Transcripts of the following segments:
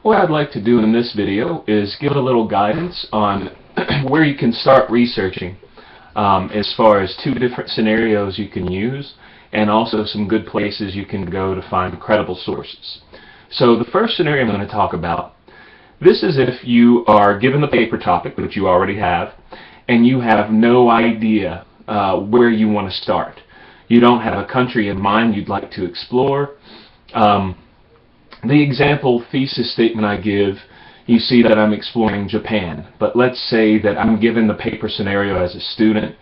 What I'd like to do in this video is give a little guidance on where you can start researching as far as 2 different scenarios you can use and also some good places you can go to find credible sources. So the first scenario I'm going to talk about, this is if you are given the paper topic, which you already have, and you have no idea where you want to start. You don't have a country in mind you'd like to explore. The example thesis statement I give, you see that I'm exploring Japan, but let's say that I'm given the paper scenario as a student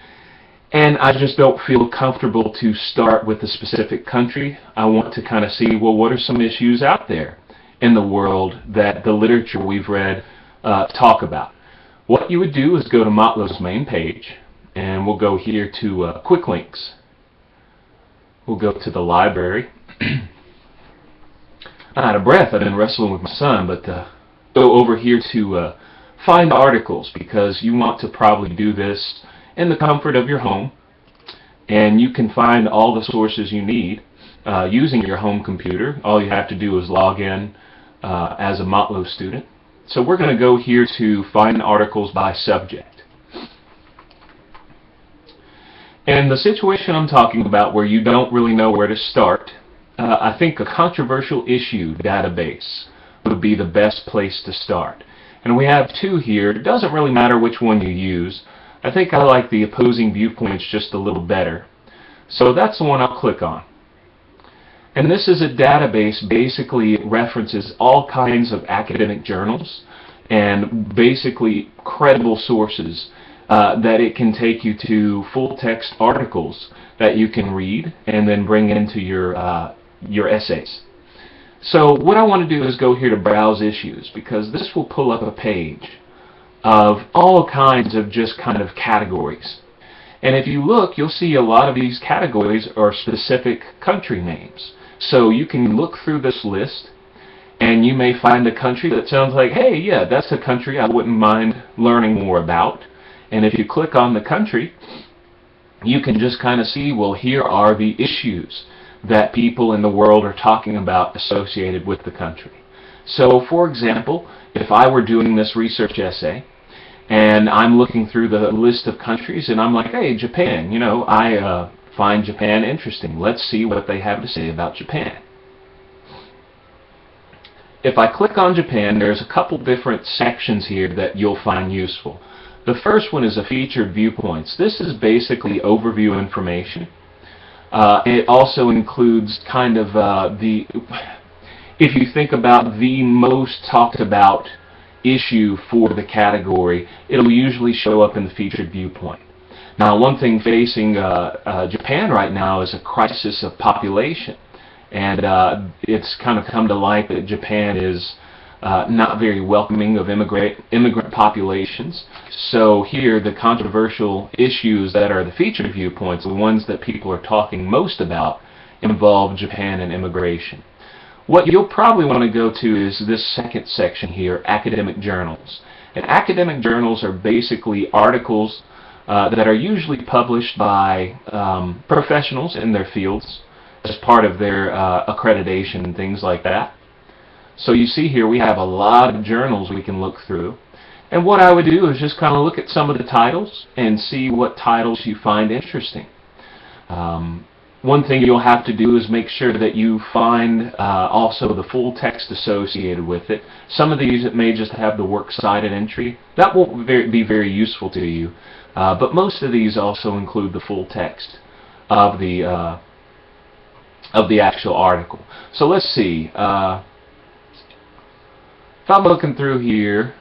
and I just don't feel comfortable to start with a specific country. I want to kind of see, well, what are some issues out there in the world that the literature we've read talk about. What you would do is go to Motlow's main page, and we'll go here to Quick Links. We'll go to the library. I'm out of breath. I've been wrestling with my son, but go over here to Find Articles, because you want to probably do this in the comfort of your home, and you can find all the sources you need using your home computer. All you have to do is log in as a Motlow student. So we're going to go here to Find Articles by Subject. And the situation I'm talking about where you don't really know where to start, I think a controversial issue database would be the best place to start. And we have 2 here. It doesn't really matter which one you use. I think I like the Opposing Viewpoints just a little better. So that's the one I'll click on. And this is a database. Basically it references all kinds of academic journals and basically credible sources that it can take you to full text articles that you can read and then bring into your essays. So what I want to do is go here to Browse Issues, because this will pull up a page of all kinds of just kind of categories. And if you look, you'll see a lot of these categories are specific country names. So you can look through this list and you may find a country that sounds like, hey, yeah, that's a country I wouldn't mind learning more about. And if you click on the country, you can just kind of see, well, here are the issues that people in the world are talking about associated with the country. So, for example, if I were doing this research essay and I'm looking through the list of countries and I'm like, hey, Japan, you know, I find Japan interesting. Let's see what they have to say about Japan. If I click on Japan, there's a couple different sections here that you'll find useful. The first one is a Featured Viewpoints. This is basically overview information. It also includes kind of if you think about the most talked about issue for the category, it'll usually show up in the Featured Viewpoint. Now, one thing facing Japan right now is a crisis of population, and it's kind of come to light that Japan is not very welcoming of immigrant populations. So here, the controversial issues that are the Featured Viewpoints, the ones that people are talking most about, involve Japan and immigration. What you'll probably want to go to is this second section here, Academic Journals. And academic journals are basically articles that are usually published by professionals in their fields as part of their accreditation and things like that. So you see here we have a lot of journals we can look through. And what I would do is just kind of look at some of the titles and see what titles you find interesting. One thing you'll have to do is make sure that you find also the full text associated with it. Some of these, it may just have the works cited entry. That won't be very useful to you. But most of these also include the full text of the actual article. So let's see. If I'm looking through here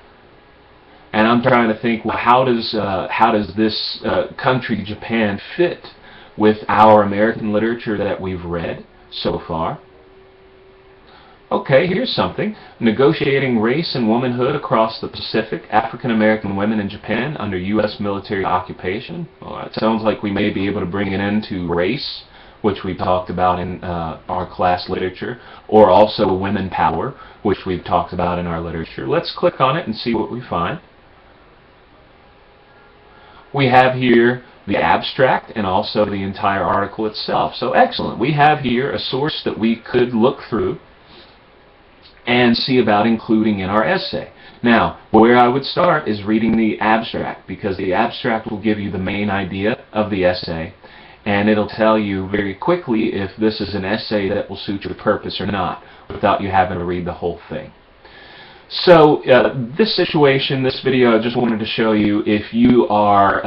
and I'm trying to think, well, how does this country, Japan, fit with our American literature that we've read so far? Okay, here's something. Negotiating Race and Womanhood Across the Pacific, African American Women in Japan Under U.S. Military Occupation. Well, it sounds like we may be able to bring it into race, which we've talked about in our class literature, or also women power, which we've talked about in our literature. Let's click on it and see what we find. We have here the abstract and also the entire article itself. So excellent. We have here a source that we could look through and see about including in our essay. Now, where I would start is reading the abstract, because the abstract will give you the main idea of the essay, and it'll tell you very quickly if this is an essay that will suit your purpose or not, without you having to read the whole thing. So this situation, this video, I just wanted to show you if you are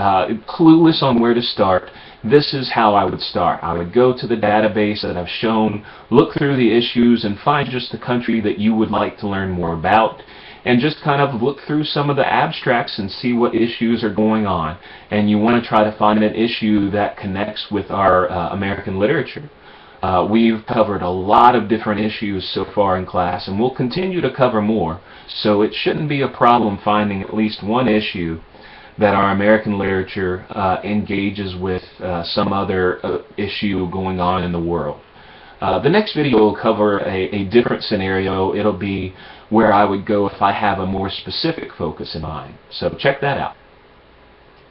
clueless on where to start, this is how I would start. I would go to the database that I've shown, look through the issues, and find just the country that you would like to learn more about, and just kind of look through some of the abstracts and see what issues are going on. And you want to try to find an issue that connects with our American literature. We've covered a lot of different issues so far in class, and we'll continue to cover more, so it shouldn't be a problem finding at least one issue that our American literature engages with some other issue going on in the world. The next video will cover a different scenario. It'll be where I would go if I have a more specific focus in mind. So check that out.